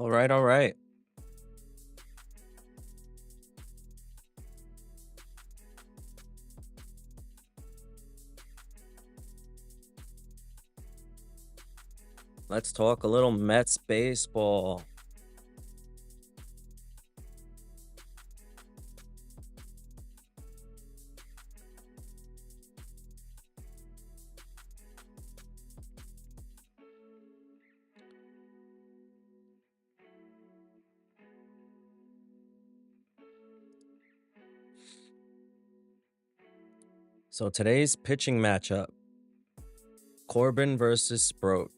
All right, all right. Let's talk a little Mets baseball. So today's pitching matchup, Corbin versus Sproat.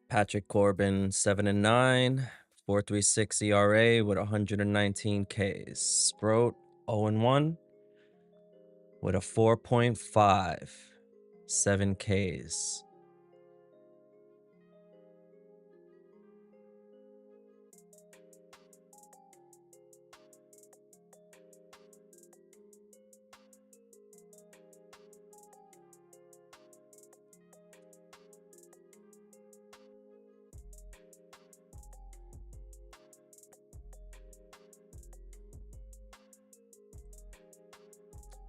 Patrick Corbin, 7-9, 4.36 ERA with 119 Ks. Sproat, 0-1 with a 4.5, 7 Ks.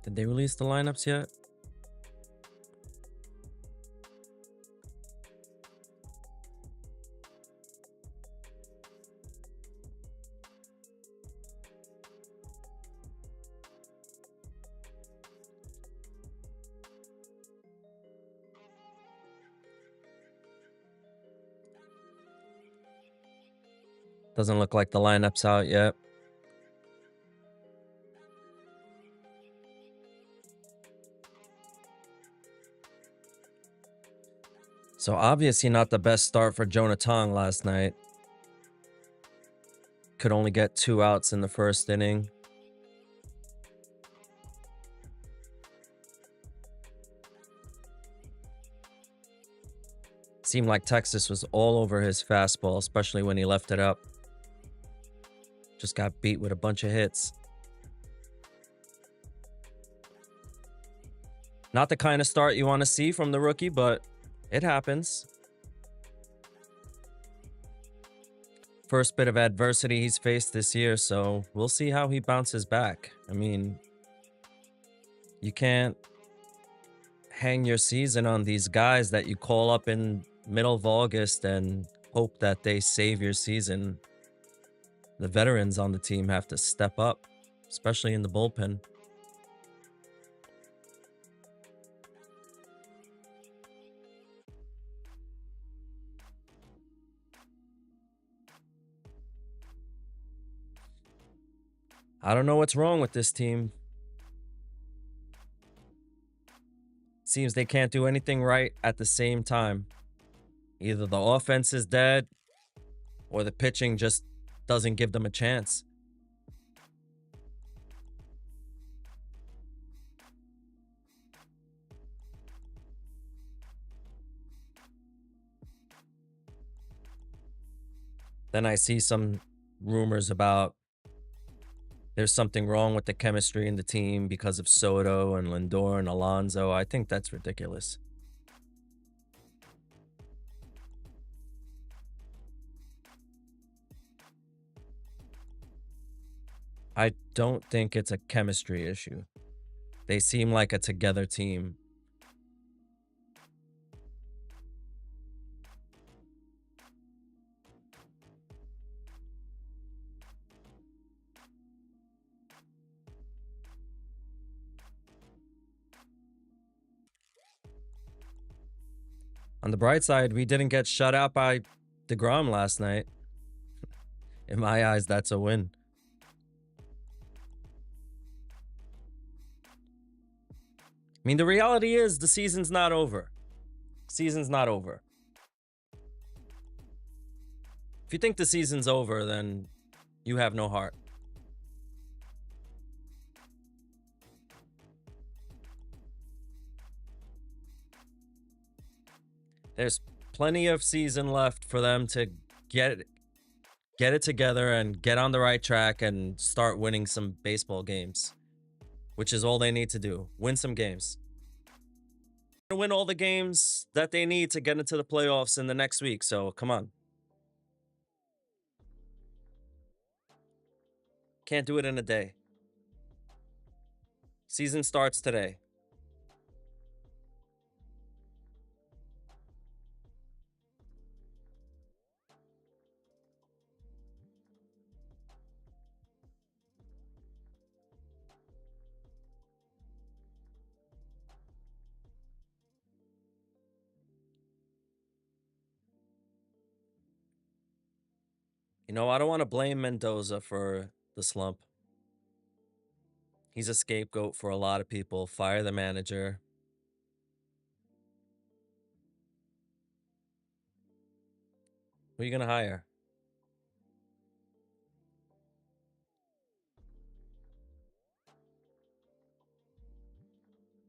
Did they release the lineups yet? Doesn't look like the lineup's out yet. So obviously not the best start for Jonah Tong last night. Could only get 2 outs in the first inning. Seemed like Texas was all over his fastball, especially when he left it up. Just got beat with a bunch of hits. Not the kind of start you want to see from the rookie, but it happens. First bit of adversity he's faced this year, so we'll see how he bounces back. I mean, you can't hang your season on these guys that you call up in middle of August and hope that they save your season. The veterans on the team have to step up, especially in the bullpen. I don't know what's wrong with this team. Seems they can't do anything right at the same time. Either the offense is dead or the pitching just doesn't give them a chance. Then I see some rumors about there's something wrong with the chemistry in the team because of Soto and Lindor and Alonso. I think that's ridiculous. I don't think it's a chemistry issue. They seem like a together team. On the bright side, we didn't get shut out by DeGrom last night. In my eyes, that's a win. I mean, the reality is the season's not over. Season's not over. If you think the season's over, then you have no heart. There's plenty of season left for them to get it together and get on the right track and start winning some baseball games, which is all they need to do. Win some games. to win all the games that they need to get into the playoffs in the next week. So come on. Can't do it in a day. Season starts today. You know, I don't want to blame Mendoza for the slump. He's a scapegoat for a lot of people. Fire the manager. Who are you going to hire?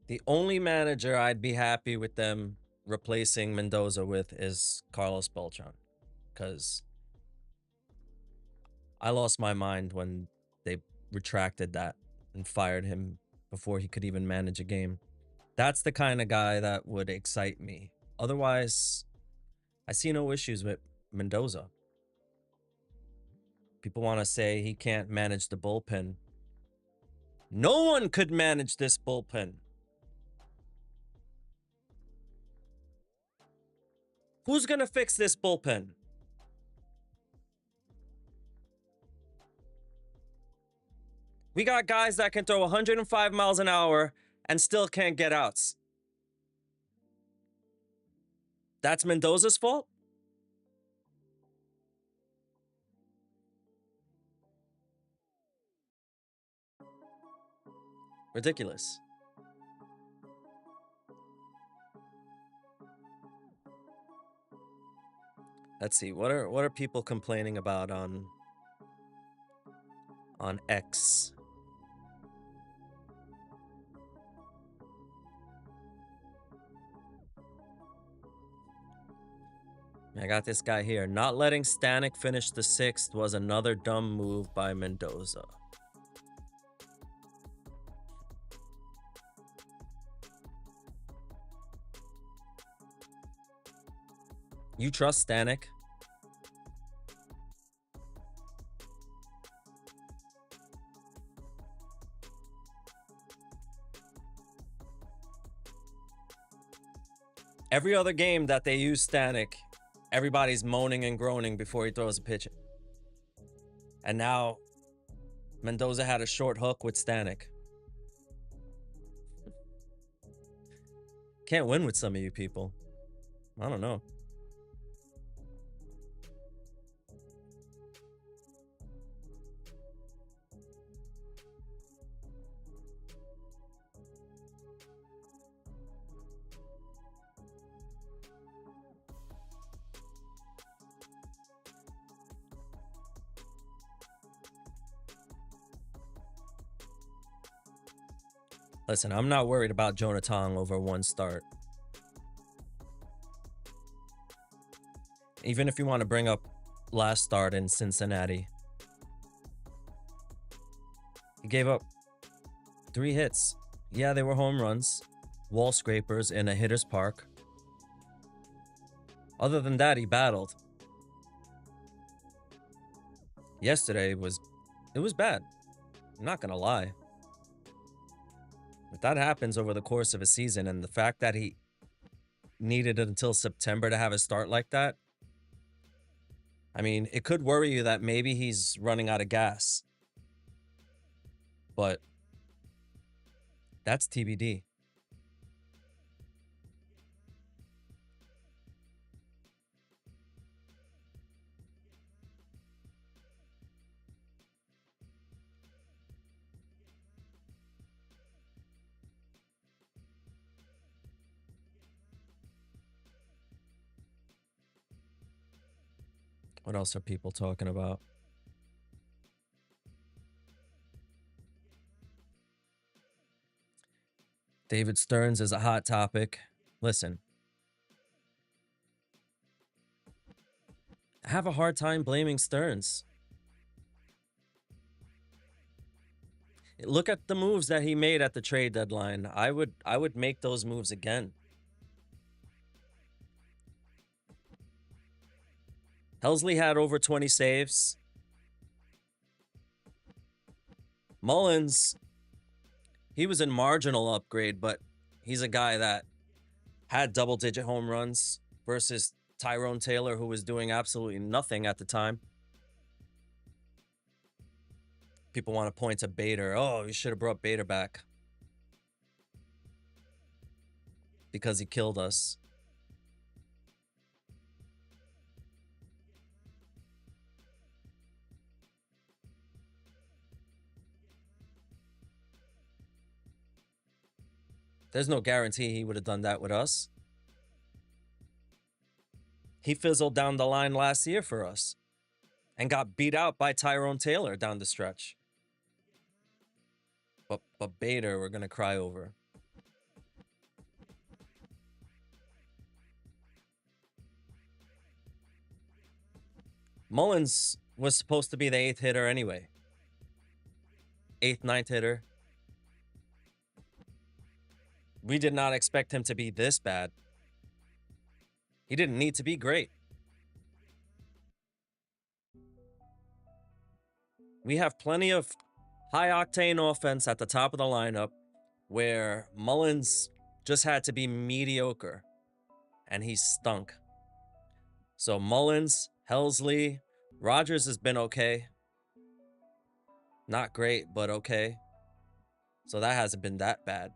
The only manager I'd be happy with them replacing Mendoza with is Carlos Beltran. Because I lost my mind when they retracted that and fired him before he could even manage a game. That's the kind of guy that would excite me. Otherwise, I see no issues with Mendoza. People want to say he can't manage the bullpen. No one could manage this bullpen. Who's going to fix this bullpen? We got guys that can throw 105 miles an hour and still can't get outs. That's Mendoza's fault? Ridiculous. Let's see. What are people complaining about on X? I got this guy here. Not letting Stanek finish the 6th was another dumb move by Mendoza. You trust Stanek? Every other game that they use Stanek, everybody's moaning and groaning before he throws a pitch. And now Mendoza had a short hook with Stanek. Can't win with some of you people. I don't know. Listen, I'm not worried about Jonah Tong over one start. Even if you want to bring up last start in Cincinnati. He gave up 3 hits. Yeah, they were home runs. Wall scrapers in a hitter's park. Other than that, he battled. Yesterday it was bad. I'm not going to lie. If that happens over the course of a season, and the fact that he needed it until September to have a start like that, I mean, it could worry you that maybe he's running out of gas. But that's TBD. What else are people talking about? David Stearns is a hot topic. Listen, I have a hard time blaming Stearns. Look at the moves that he made at the trade deadline. I would make those moves again. Helsley had over 20 saves. Mullins, he was in marginal upgrade, but he's a guy that had double-digit home runs versus Tyrone Taylor, who was doing absolutely nothing at the time. People want to point to Bader. Oh, you should have brought Bader back because he killed us. There's no guarantee he would have done that with us. He fizzled down the line last year for us and got beat out by Tyrone Taylor down the stretch. But Bader, we're going to cry over. Mullins was supposed to be the 8th hitter anyway. 8th, 9th hitter. We did not expect him to be this bad. He didn't need to be great. We have plenty of high-octane offense at the top of the lineup where Mullins just had to be mediocre, and he stunk. So Mullins, Helsley, Rogers has been okay. Not great, but okay. So that hasn't been that bad.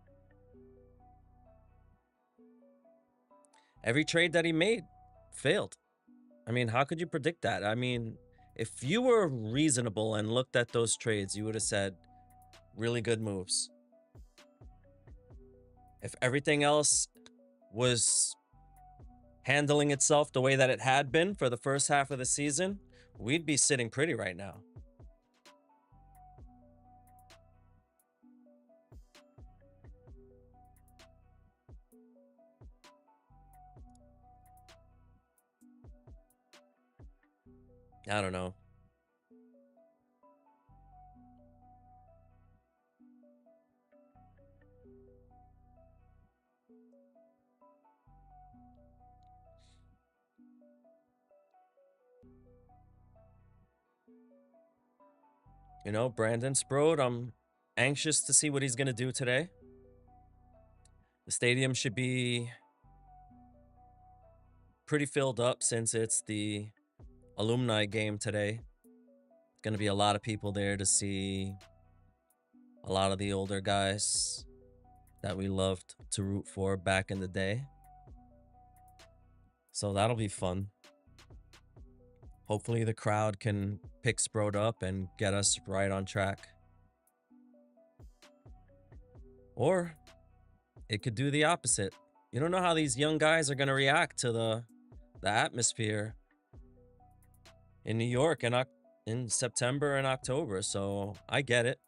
Every trade that he made failed. I mean, how could you predict that? I mean, if you were reasonable and looked at those trades, you would have said really good moves. If everything else was handling itself the way that it had been for the first half of the season, we'd be sitting pretty right now. I don't know. You know, Brandon Sprode, I'm anxious to see what he's going to do today. The stadium should be pretty filled up since it's the alumni game today. Going to be a lot of people there to see a lot of the older guys that we loved to root for back in the day. So that'll be fun. Hopefully the crowd can pick Sprode up and get us right on track. Or it could do the opposite. You don't know how these young guys are going to react to the atmosphere in New York in September and October, so I get it.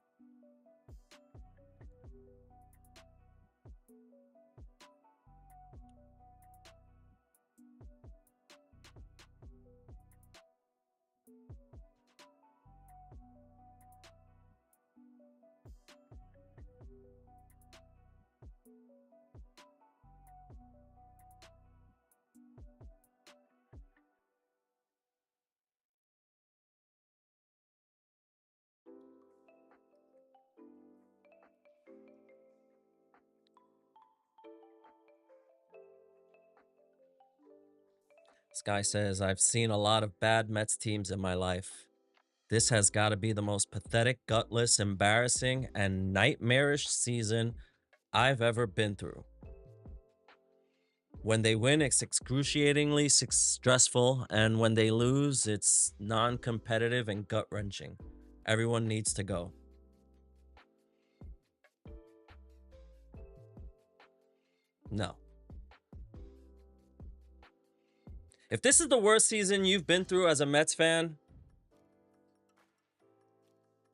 This guy says, I've seen a lot of bad Mets teams in my life. This has got to be the most pathetic, gutless, embarrassing, and nightmarish season I've ever been through. When they win, it's excruciatingly stressful, and when they lose, it's non-competitive and gut-wrenching. Everyone needs to go. No. If this is the worst season you've been through as a Mets fan,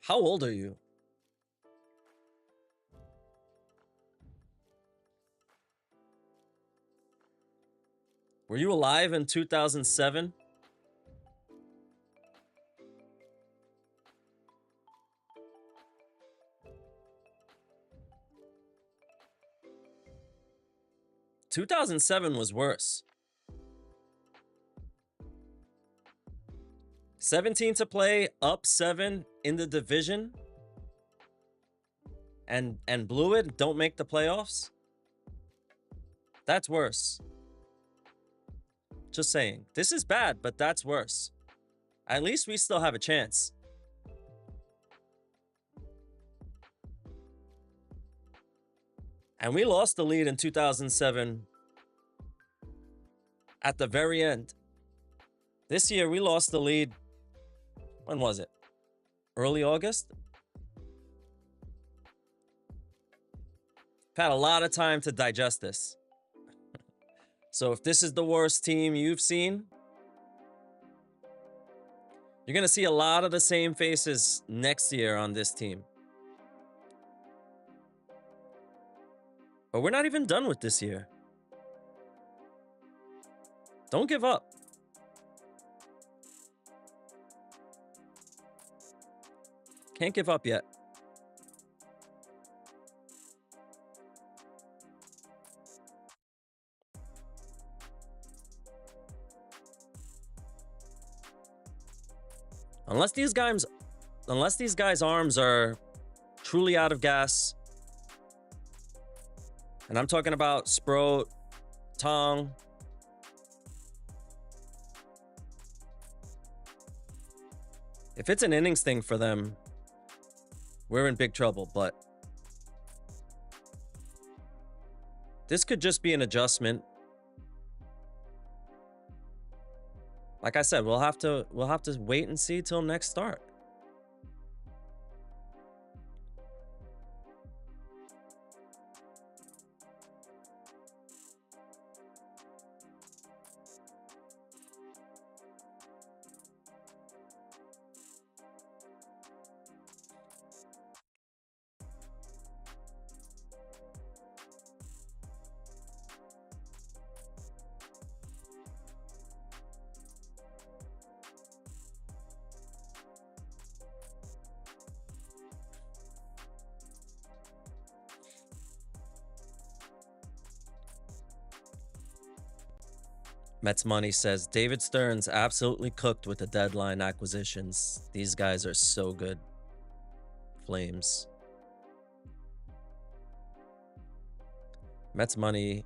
how old are you? Were you alive in 2007? "2007 was worse. 17 to play, up 7 in the division, and blew it, don't make the playoffs. That's worse. Just saying. This is bad, but that's worse. At least we still have a chance. And we lost the lead in 2007 at the very end. This year, we lost the lead. When was it? Early August? Had a lot of time to digest this. So if this is the worst team you've seen, you're going to see a lot of the same faces next year on this team. But we're not even done with this year. Don't give up. Can't give up yet. Unless these guys' arms are truly out of gas, and I'm talking about Sproat, Tong. If it's an innings thing for them, we're in big trouble, but this could just be an adjustment. Like I said, we'll have to wait and see till next start. Mets Money says, David Stearns absolutely cooked with the deadline acquisitions. These guys are so good. Flames. Mets Money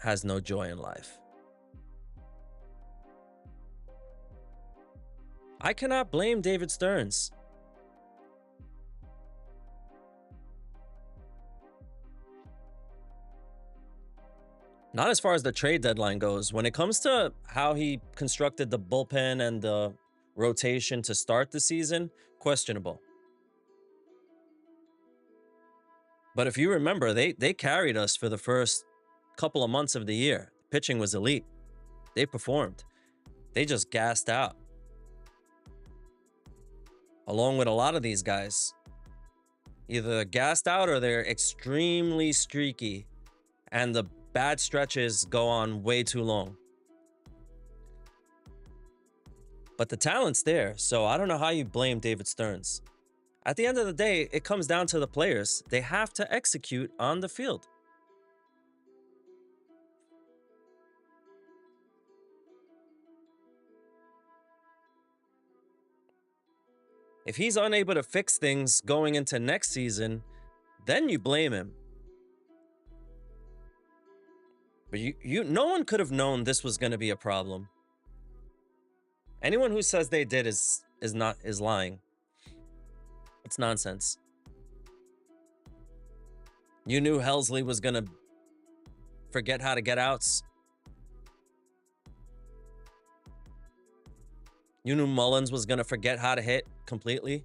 has no joy in life. I cannot blame David Stearns. Not as far as the trade deadline goes. When it comes to how he constructed the bullpen and the rotation to start the season, questionable. But if you remember, they carried us for the first couple of months of the year. Pitching was elite. They performed. They just gassed out. Along with a lot of these guys. Either gassed out or they're extremely streaky. And the bad stretches go on way too long. But the talent's there, so I don't know how you blame David Stearns. At the end of the day, it comes down to the players. They have to execute on the field. If he's unable to fix things going into next season, then you blame him. But no one could have known this was going to be a problem. Anyone who says they did is lying. It's nonsense. You knew Helsley was going to forget how to get outs. You knew Mullins was going to forget how to hit completely.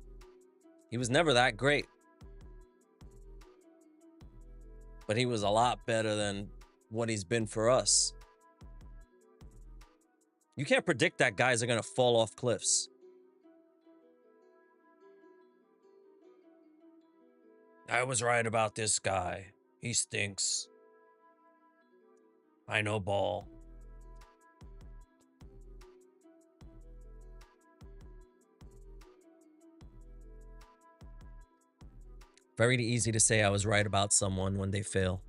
He was never that great. But he was a lot better than what he's been for us. You can't predict that guys are going to fall off cliffs. I was right about this guy. He stinks. I know ball. Very easy to say I was right about someone when they fail.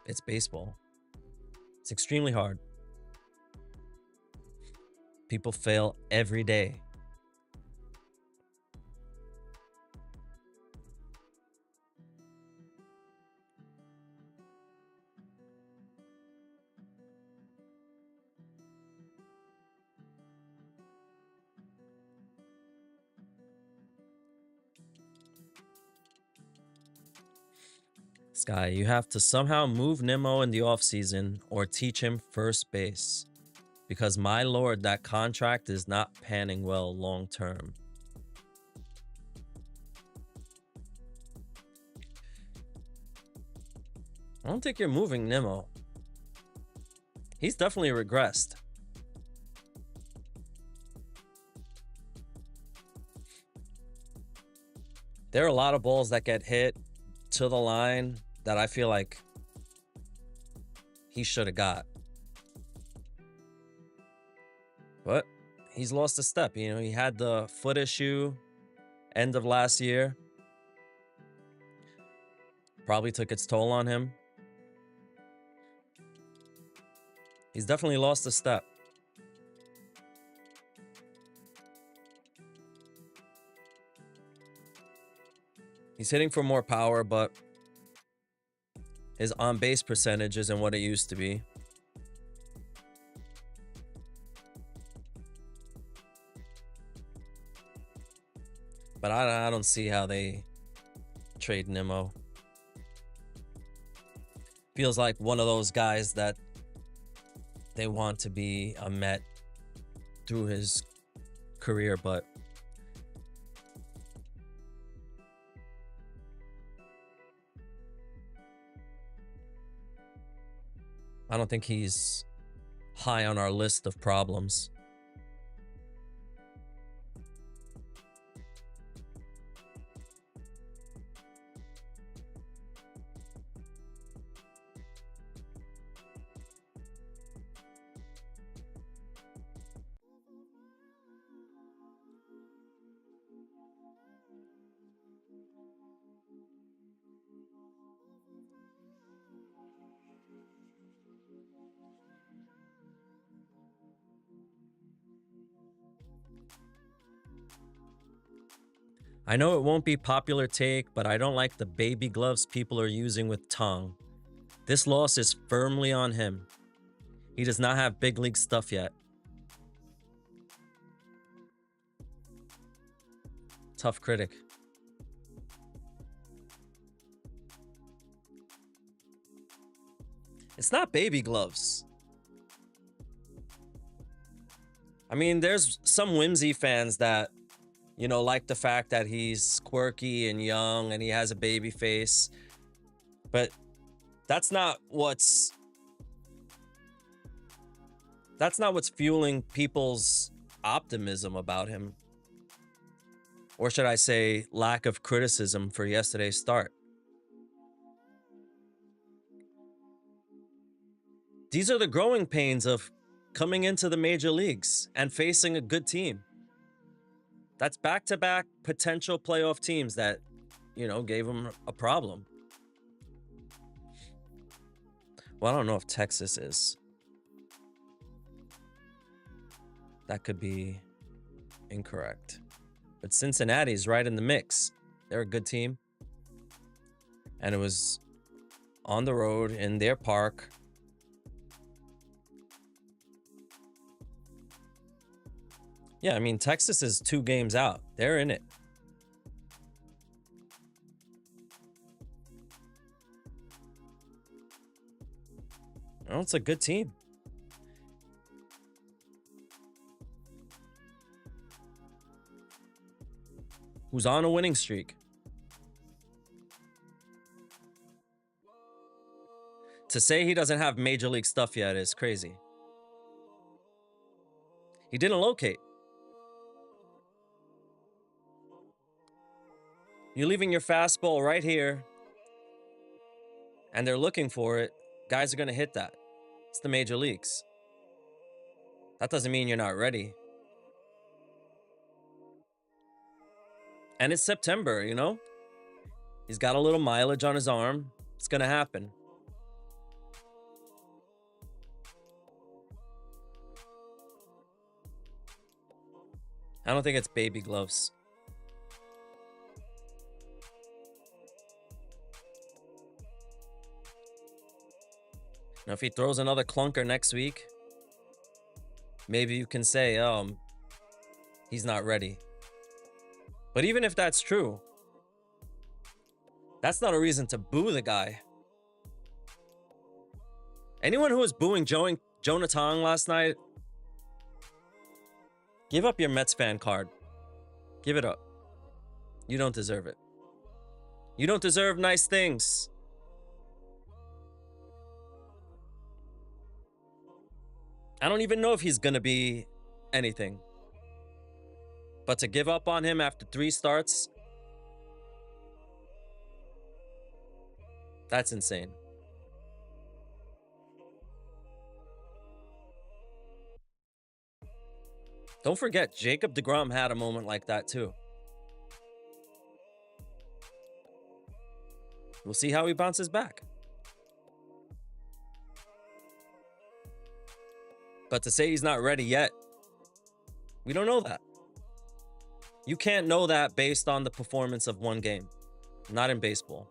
It's baseball. It's extremely hard. People fail every day. Sky, you have to somehow move Nimmo in the offseason or teach him first base. Because my lord, that contract is not panning well long term. I don't think you're moving Nimmo. He's definitely regressed. There are a lot of balls that get hit to the line that I feel like he should have got. But he's lost a step. You know, he had the foot issue end of last year. Probably took its toll on him. He's definitely lost a step. He's hitting for more power, but his on-base percentage isn't what it used to be. But I don't see how they trade Nimmo. Feels like one of those guys that they want to be a Met through his career, but I don't think he's high on our list of problems. I know it won't be popular take, but I don't like the baby gloves people are using with Tong. This loss is firmly on him. He does not have big league stuff yet. Tough critic. It's not baby gloves. I mean, there's some whimsy fans that, you know, like the fact that he's quirky and young and he has a baby face. But that's not what's fueling people's optimism about him. Or should I say lack of criticism for yesterday's start. These are the growing pains of coming into the major leagues and facing a good team. That's back-to-back potential playoff teams that, you know, gave him a problem. Well, I don't know if Texas is. That could be incorrect. But Cincinnati's right in the mix. They're a good team. And it was on the road in their park. Yeah, I mean, Texas is 2 games out. They're in it. Well, it's a good team. Who's on a winning streak. To say he doesn't have major league stuff yet is crazy. He didn't locate. You're leaving your fastball right here, and they're looking for it. Guys are going to hit that. It's the major leagues. That doesn't mean you're not ready. And it's September, you know? He's got a little mileage on his arm. It's going to happen. I don't think it's baby gloves. Now, if he throws another clunker next week, maybe you can say, he's not ready. But even if that's true, that's not a reason to boo the guy. Anyone who was booing Jonah Tong last night, give up your Mets fan card. Give it up. You don't deserve it. You don't deserve nice things. I don't even know if he's gonna be anything. But to give up on him after 3 starts, that's insane. Don't forget, Jacob deGrom had a moment like that too. We'll see how he bounces back. But to say he's not ready yet, we don't know that. You can't know that based on the performance of one game. Not in baseball.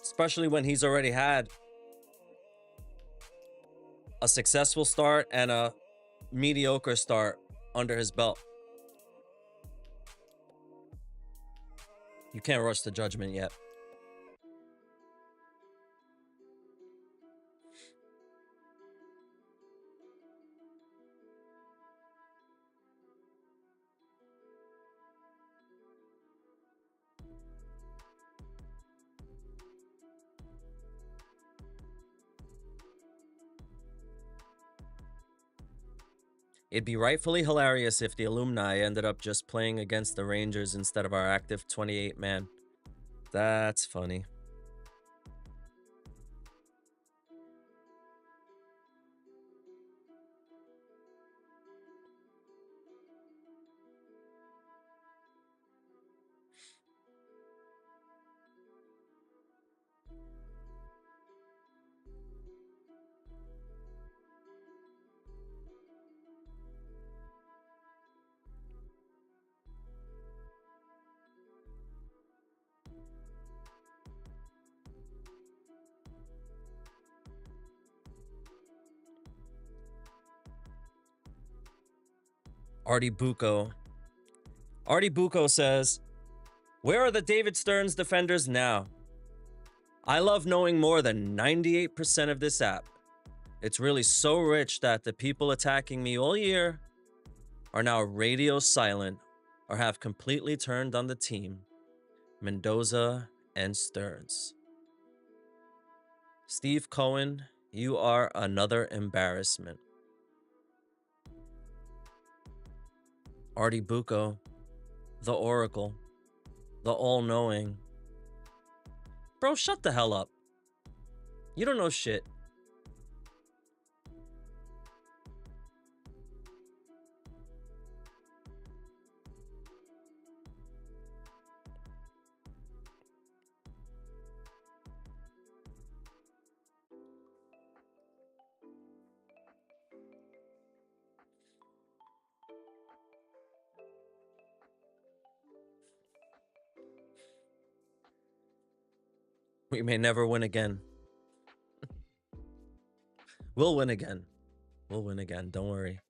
Especially when he's already had a successful start and a mediocre start under his belt. You can't rush to judgment yet. It'd be rightfully hilarious if the alumni ended up just playing against the Rangers instead of our active 28-man. That's funny. Artie Bucco says, "Where are the David Stearns defenders now? I love knowing more than 98% of this app. It's really so rich that the people attacking me all year are now radio silent or have completely turned on the team. Mendoza and Stearns. Steve Cohen, you are another embarrassment." Artie Bucco, the Oracle, the all-knowing. Bro, shut the hell up. You don't know shit. We may never win again. We'll win again. We'll win again. Don't worry.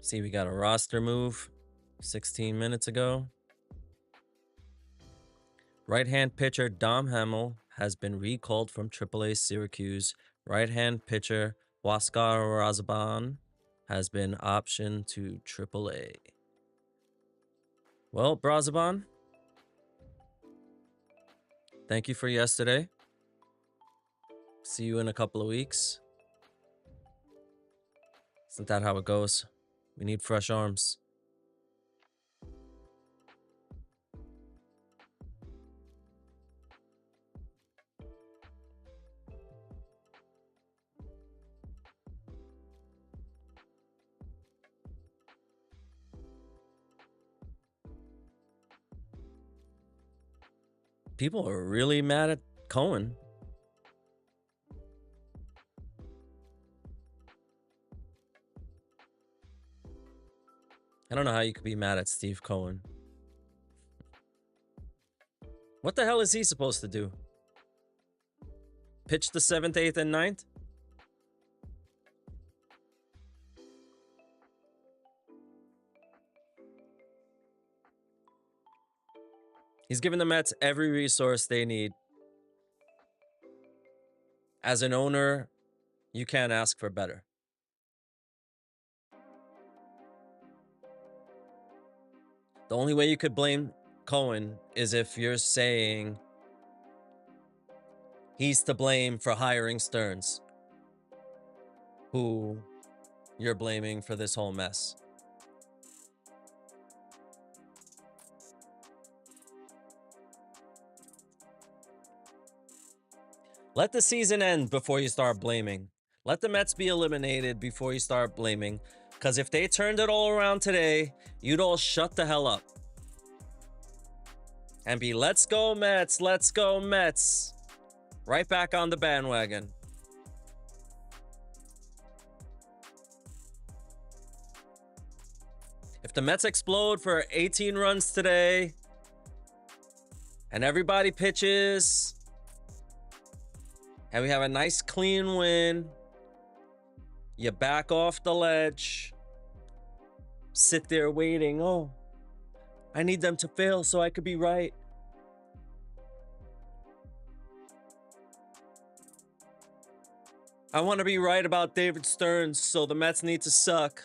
See, we got a roster move 16 minutes ago. Right-hand pitcher Dom Hamill has been recalled from AAA Syracuse. Right-hand pitcher Huascar Razaban has been optioned to AAA. Well, Brazaban, thank you for yesterday. See you in a couple of weeks. Isn't that how it goes? We need fresh arms. People are really mad at Cohen. I don't know how you could be mad at Steve Cohen. What the hell is he supposed to do? Pitch the 7th, 8th, and 9th? He's given the Mets every resource they need. As an owner, you can't ask for better. The only way you could blame Cohen is if you're saying he's to blame for hiring Stearns, who you're blaming for this whole mess. Let the season end before you start blaming. Let the Mets be eliminated before you start blaming. Because if they turned it all around today, you'd all shut the hell up. And be, let's go Mets, let's go Mets. Right back on the bandwagon. If the Mets explode for 18 runs today, and everybody pitches, and we have a nice clean win, you back off the ledge, sit there waiting. Oh, I need them to fail so I could be right. I want to be right about David Stearns, so the Mets need to suck.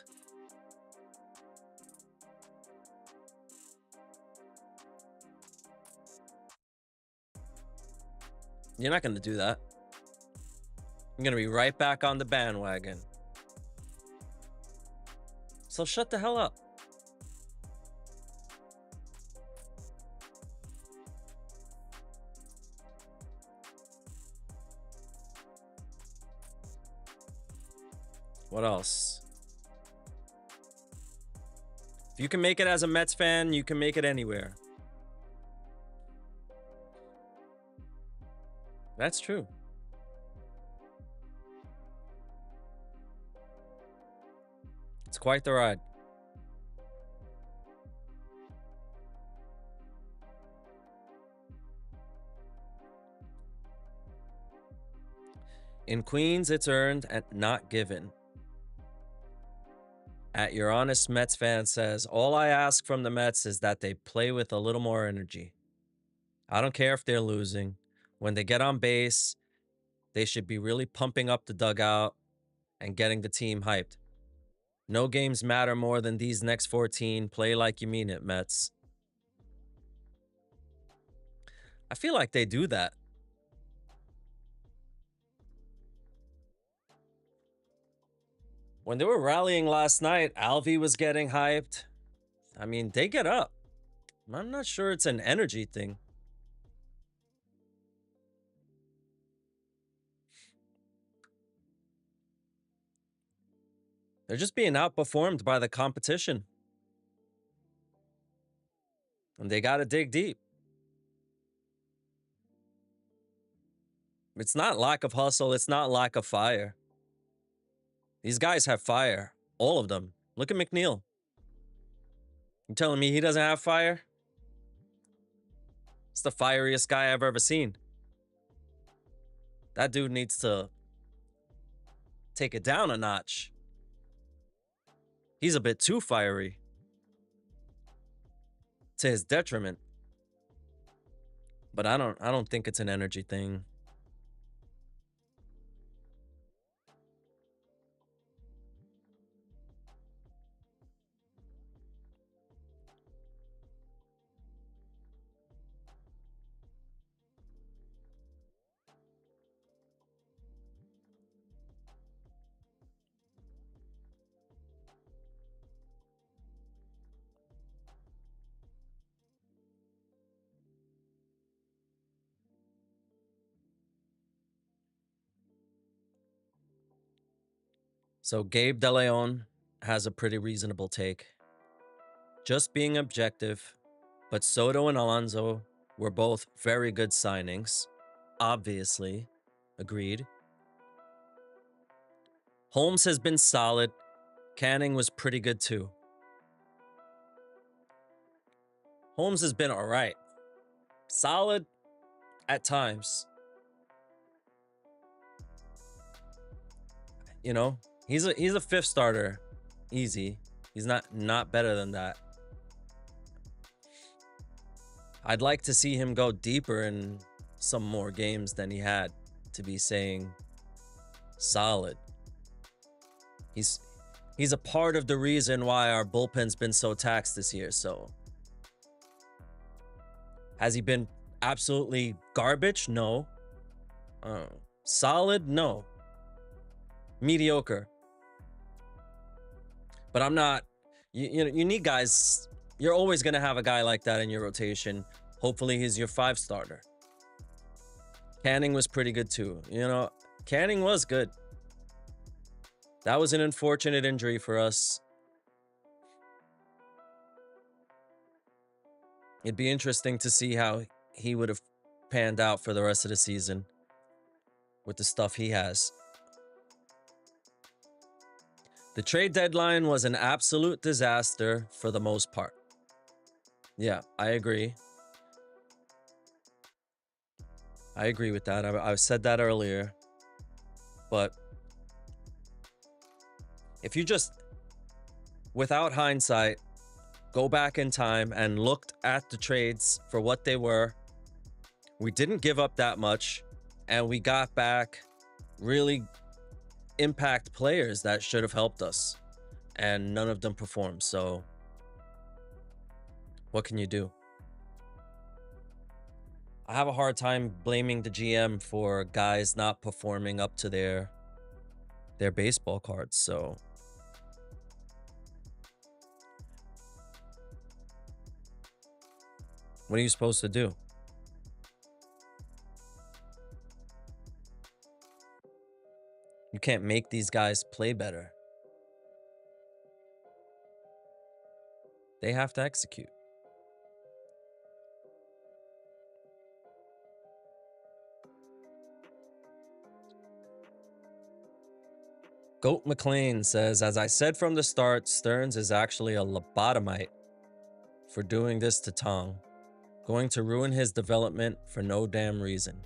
You're not going to do that. You're going to be right back on the bandwagon. So shut the hell up. What else? If you can make it as a Mets fan, you can make it anywhere. That's true. It's quite the ride. In Queens, it's earned and not given. At Your Honest Mets fan says, all I ask from the Mets is that they play with a little more energy. I don't care if they're losing. When they get on base, they should be really pumping up the dugout and getting the team hyped. No games matter more than these next 14. Play like you mean it, Mets. I feel like they do that. When they were rallying last night, Alvy was getting hyped. I mean, they get up. I'm not sure it's an energy thing. They're just being outperformed by the competition. And they got to dig deep. It's not lack of hustle. It's not lack of fire. These guys have fire. All of them. Look at McNeil. You telling me he doesn't have fire? It's the fieriest guy I've ever seen. That dude needs to take it down a notch. He's a bit too fiery. To his detriment. But I don't think it's an energy thing. So Gabe DeLeon has a pretty reasonable take. Just being objective, but Soto and Alonso were both very good signings. Obviously. Agreed. Holmes has been solid. Canning was pretty good too. Holmes has been all right. Solid at times. You know, he's a fifth starter. Easy. He's not better than that. I'd like to see him go deeper in some more games than he had to be saying solid. He's a part of the reason why our bullpen's been so taxed this year. So has he been absolutely garbage? No. Solid? No. Mediocre. But I'm not. You need guys. You're always gonna have a guy like that in your rotation. Hopefully he's your 5 starter. Canning was pretty good too. You know, Canning was good. That was an unfortunate injury for us. It'd be interesting to see how he would have panned out for the rest of the season with the stuff he has. The trade deadline was an absolute disaster for the most part. Yeah, I agree. I agree with that. I've said that earlier. But if you just, without hindsight, go back in time and looked at the trades for what they were, we didn't give up that much, and we got back really impact players that should have helped us, and none of them performed. So what can you do? I have a hard time blaming the GM for guys not performing up to their baseball cards. So what are you supposed to do? You can't make these guys play better. They have to execute. Goat McLean says, as I said from the start, Stearns is actually a lobotomite for doing this to Tong. Going to ruin his development for no damn reason.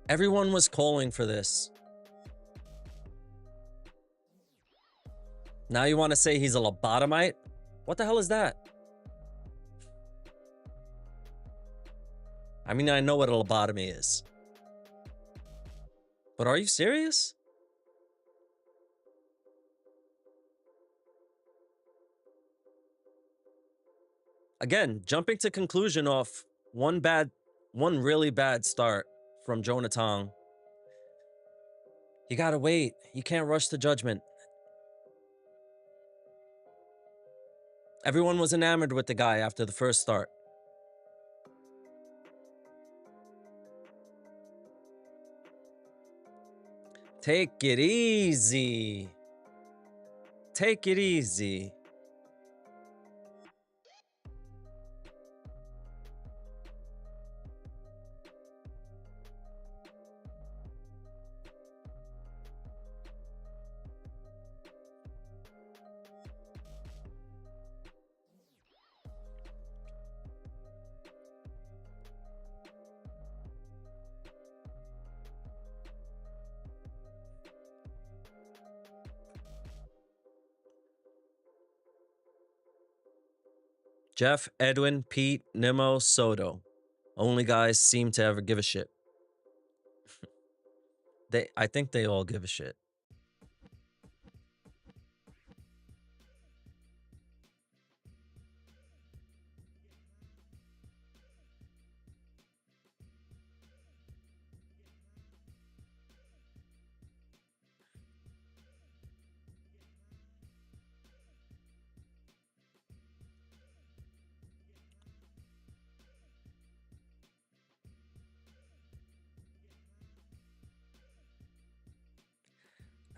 Everyone was calling for this. Now you want to say he's a lobotomite? What the hell is that? I mean, I know what a lobotomy is. But are you serious? Again, jumping to conclusion off one really bad start from Jonah Tong. You gotta wait. You can't rush to judgment. Everyone was enamored with the guy after the first start. Take it easy. Take it easy. Jeff, Edwin, Pete, Nimmo, Soto. Only guys seem to ever give a shit. I think they all give a shit.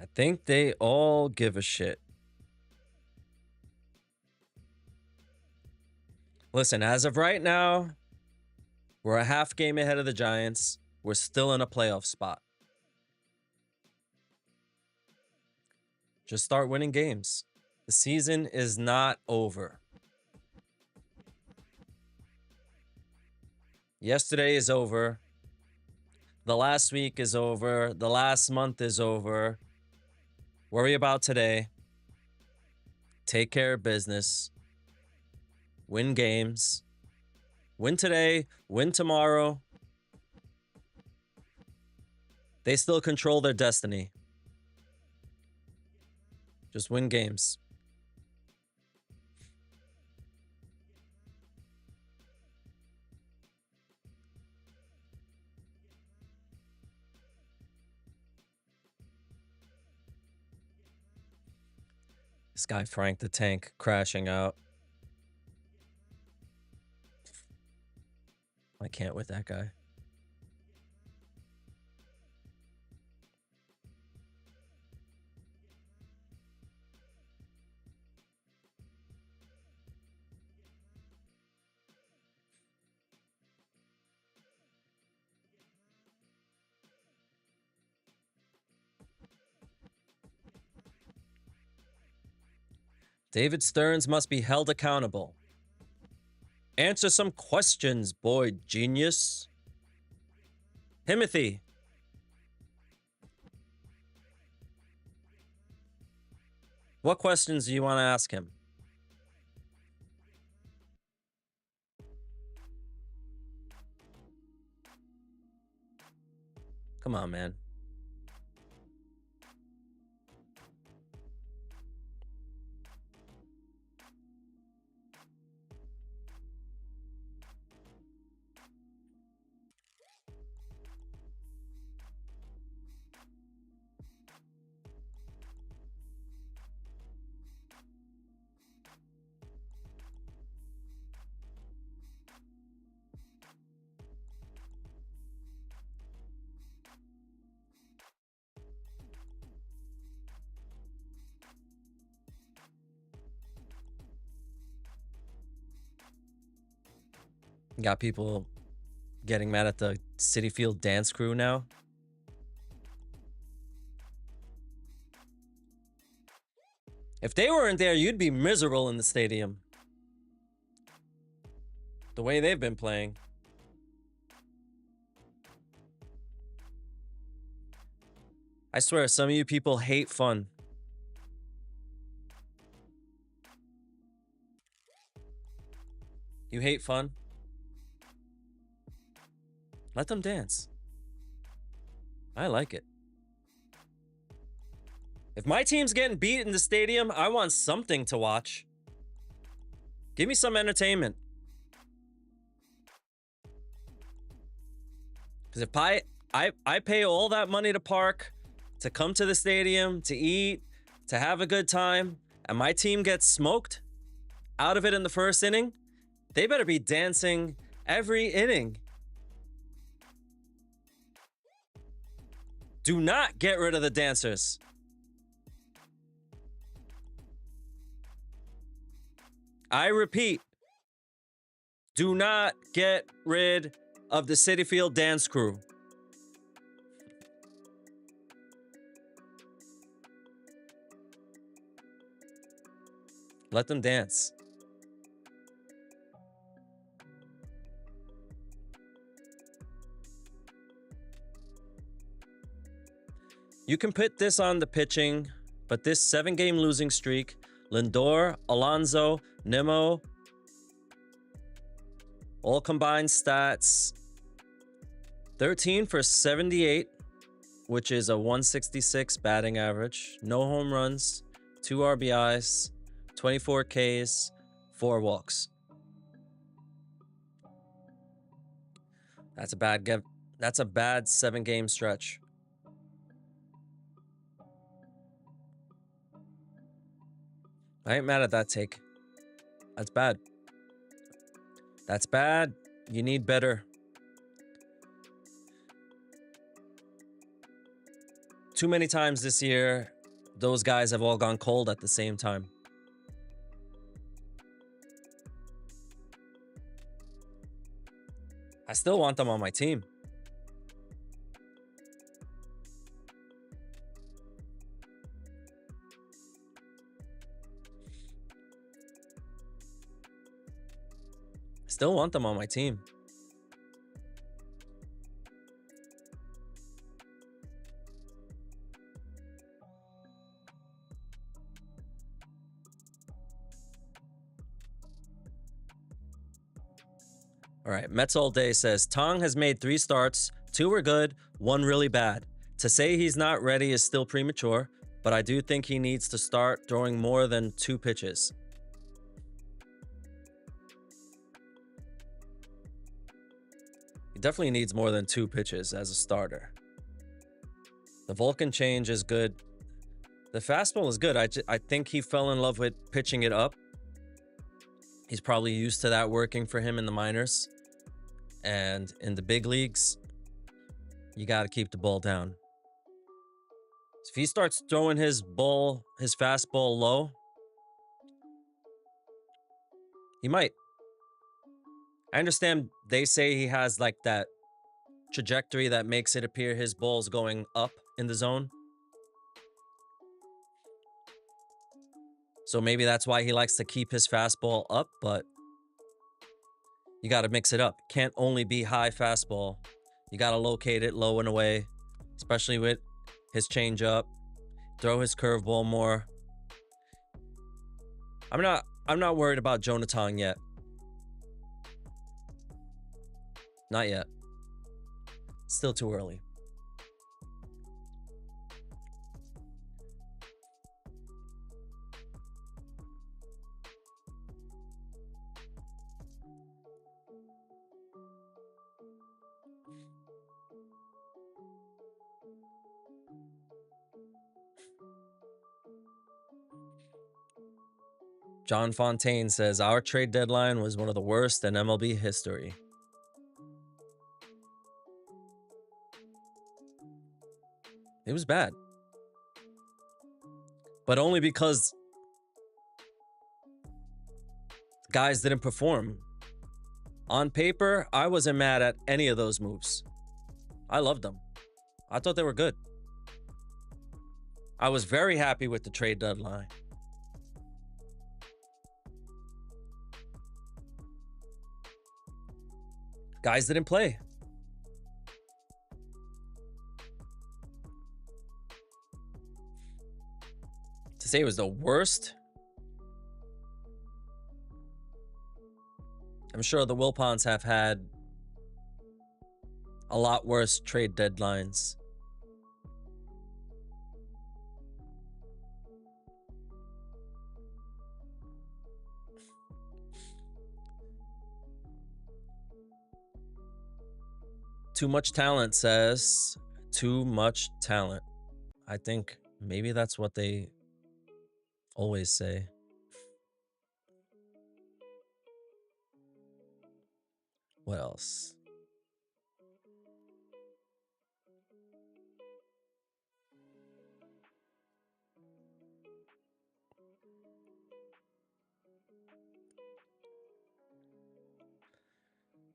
I think they all give a shit. Listen, as of right now, we're a half game ahead of the Giants. We're still in a playoff spot. Just start winning games. The season is not over. Yesterday is over. The last week is over. The last month is over. Worry about today. Take care of business. Win games. Win today. Win tomorrow. They still control their destiny. Just win games. This guy, Frank the Tank, crashing out. I can't with that guy. David Stearns must be held accountable. Answer some questions, boy genius. Timothy. What questions do you want to ask him? Come on, man. Got people getting mad at the Citi Field dance crew now. If they weren't there, you'd be miserable in the stadium. The way they've been playing. I swear, some of you people hate fun. You hate fun? Let them dance. I like it. If my team's getting beat in the stadium, I want something to watch. Give me some entertainment. Because if I pay all that money to park, to come to the stadium, to eat, to have a good time, and my team gets smoked out of it in the first inning, they better be dancing every inning. Do not get rid of the dancers. I repeat, do not get rid of the Citi Field dance crew. Let them dance. You can put this on the pitching, but this 7-game losing streak, Lindor, Alonso, Nimmo, all combined stats, 13 for 78, which is a 166 batting average, no home runs, 2 RBIs, 24 Ks, 4 walks. That's a bad 7-game stretch. I ain't mad at that take. That's bad. That's bad. You need better. Too many times this year, those guys have all gone cold at the same time. I still want them on my team. Still want them on my team. All right, Mets All Day says, Tong has made 3 starts, 2 were good, 1 really bad. To say he's not ready is still premature, but I do think he needs to start throwing more than 2 pitches. He definitely needs more than 2 pitches as a starter. The Vulcan change is good. The fastball is good. I think he fell in love with pitching it up. He's probably used to that working for him in the minors. And in the big leagues, you got to keep the ball down. So if he starts throwing his fastball low, he might. I understand they say he has like that trajectory that makes it appear his ball's going up in the zone. So maybe that's why he likes to keep his fastball up, but you got to mix it up. Can't only be high fastball. You got to locate it low and away, especially with his changeup. Throw his curveball more. I'm not worried about Jonah Tong yet. Not yet. Still too early. John Fontaine says, our trade deadline was one of the worst in MLB history. It was bad. But only because guys didn't perform. On paper, I wasn't mad at any of those moves. I loved them. I thought they were good. I was very happy with the trade deadline. Guys didn't play. To say it was the worst, I'm sure the Wilpons have had a lot worse trade deadlines. Too much talent says, too much talent. I think maybe that's what they always say. What else?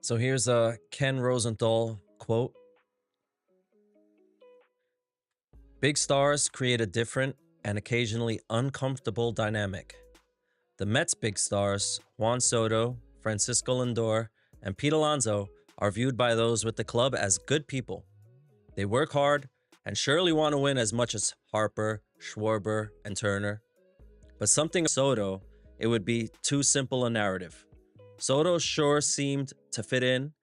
So here's a Ken Rosenthal quote. Big stars create a different and occasionally uncomfortable dynamic. The Mets' big stars, Juan Soto, Francisco Lindor, and Pete Alonso, are viewed by those with the club as good people. They work hard and surely want to win as much as Harper, Schwarber, and Turner. But something Soto, it would be too simple a narrative. Soto sure seemed to fit in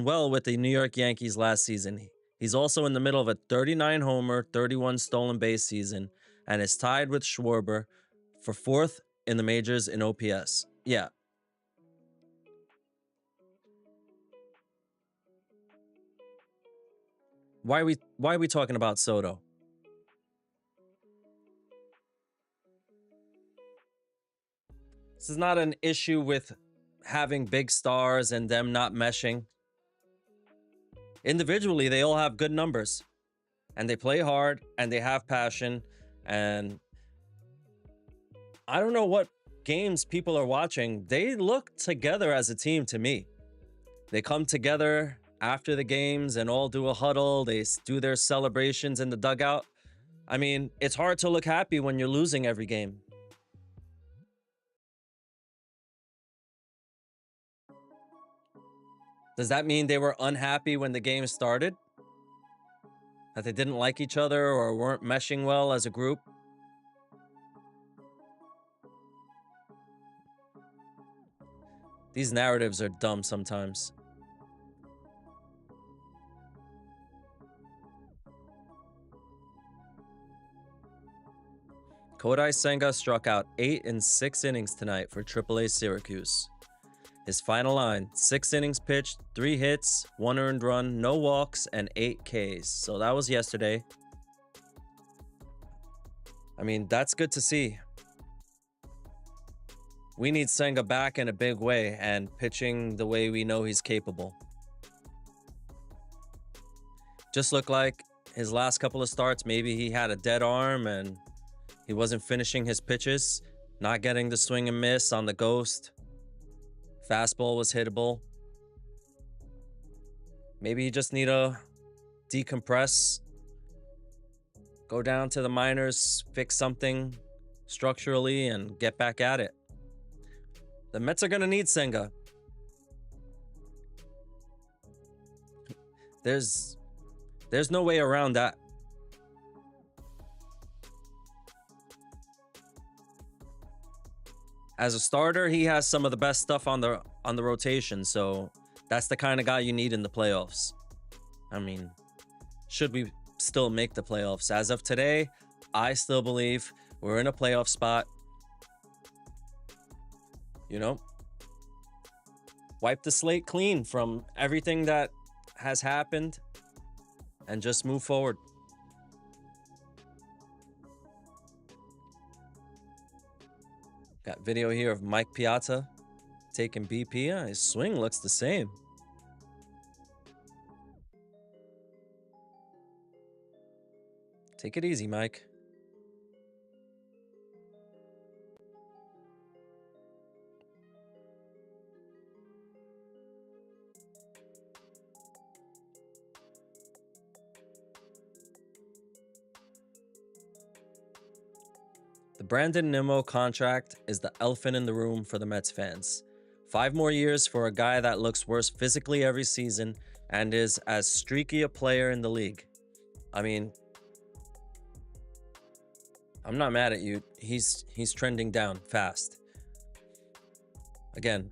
well with the New York Yankees last season. He's also in the middle of a 39 homer, 31 stolen base season and is tied with Schwarber for 4th in the majors in OPS. Yeah. Why are we talking about Soto? This is not an issue with having big stars and them not meshing. Individually, they all have good numbers. and they play hard and they have passion. And I don't know what games people are watching. They look together as a team to me. They come together after the games and all do a huddle. They do their celebrations in the dugout. I mean, it's hard to look happy when you're losing every game. Does that mean they were unhappy when the game started? That they didn't like each other or weren't meshing well as a group? These narratives are dumb sometimes. Kodai Senga struck out 8 in 6 innings tonight for AAA Syracuse. His final line, 6 innings pitched, 3 hits, 1 earned run, no walks, and 8 Ks. So that was yesterday. I mean, that's good to see. We need Senga back in a big way and pitching the way we know he's capable. Just looked like his last couple of starts, maybe he had a dead arm and he wasn't finishing his pitches, not getting the swing and miss on the ghost. Fastball was hittable. Maybe you just need to decompress, go down to the minors, fix something structurally, and get back at it. The Mets are going to need Senga. There's no way around that. As a starter, he has some of the best stuff on the rotation, so that's the kind of guy you need in the playoffs. I mean, should we still make the playoffs? As of today, I still believe we're in a playoff spot. You know, wipe the slate clean from everything that has happened and just move forward. Got video here of Mike Piazza taking BP. His swing looks the same. Take it easy, Mike. The Brandon Nimmo contract is the elephant in the room for the Mets fans. 5 more years for a guy that looks worse physically every season and is as streaky a player in the league. I mean, I'm not mad at you. He's trending down fast. Again,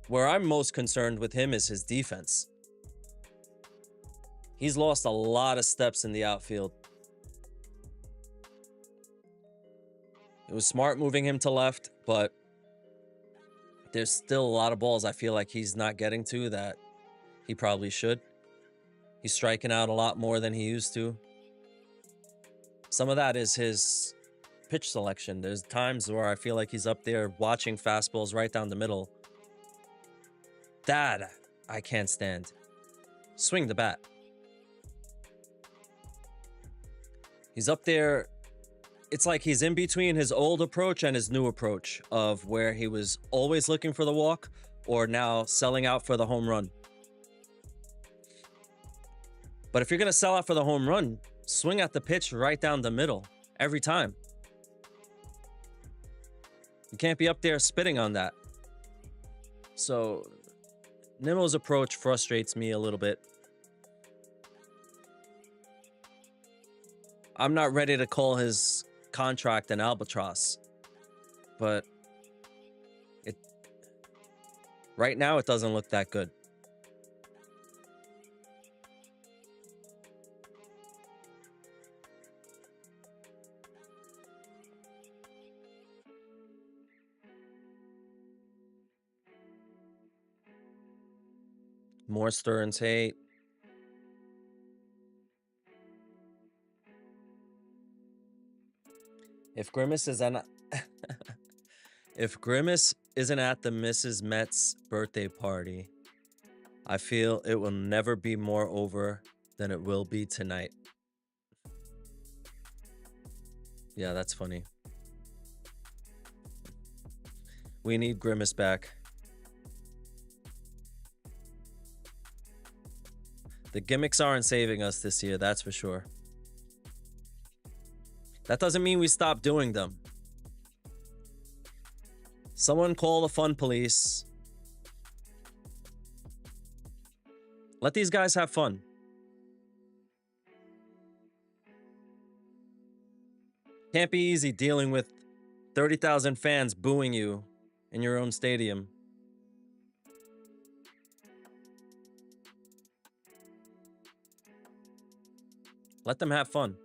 where I'm most concerned with him is his defense. He's lost a lot of steps in the outfield. It was smart moving him to left, but there's still a lot of balls I feel like he's not getting to that he probably should. He's striking out a lot more than he used to. Some of that is his pitch selection. There's times where I feel like he's up there watching fastballs right down the middle. That I can't stand. Swing the bat. He's up there. It's like he's in between his old approach and his new approach of where he was always looking for the walk or now selling out for the home run. But if you're going to sell out for the home run, swing at the pitch right down the middle every time. You can't be up there spitting on that. So Nimmo's approach frustrates me a little bit. I'm not ready to call his contract an albatross, but right now it doesn't look that good. More Stearns hate. If Grimace isn't at the Mrs. Met's birthday party, I feel it will never be more over than it will be tonight. Yeah, that's funny. We need Grimace back. The gimmicks aren't saving us this year, that's for sure. That doesn't mean we stop doing them. Someone call the fun police. Let these guys have fun. Can't be easy dealing with 30,000 fans booing you in your own stadium. Let them have fun.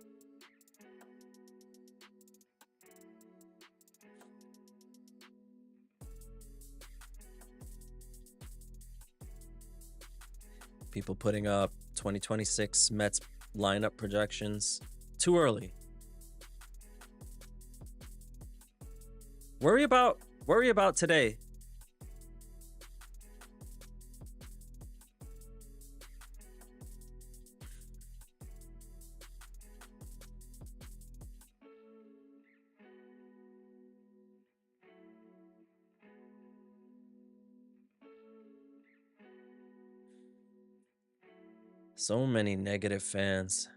People putting up 2026 Mets lineup projections. Too early. Worry about today. So many negative fans.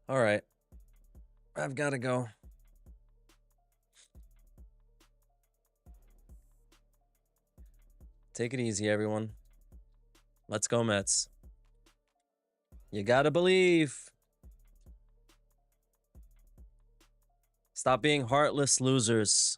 All right. I've got to go. Take it easy, everyone. Let's go, Mets. You gotta believe. Stop being heartless losers.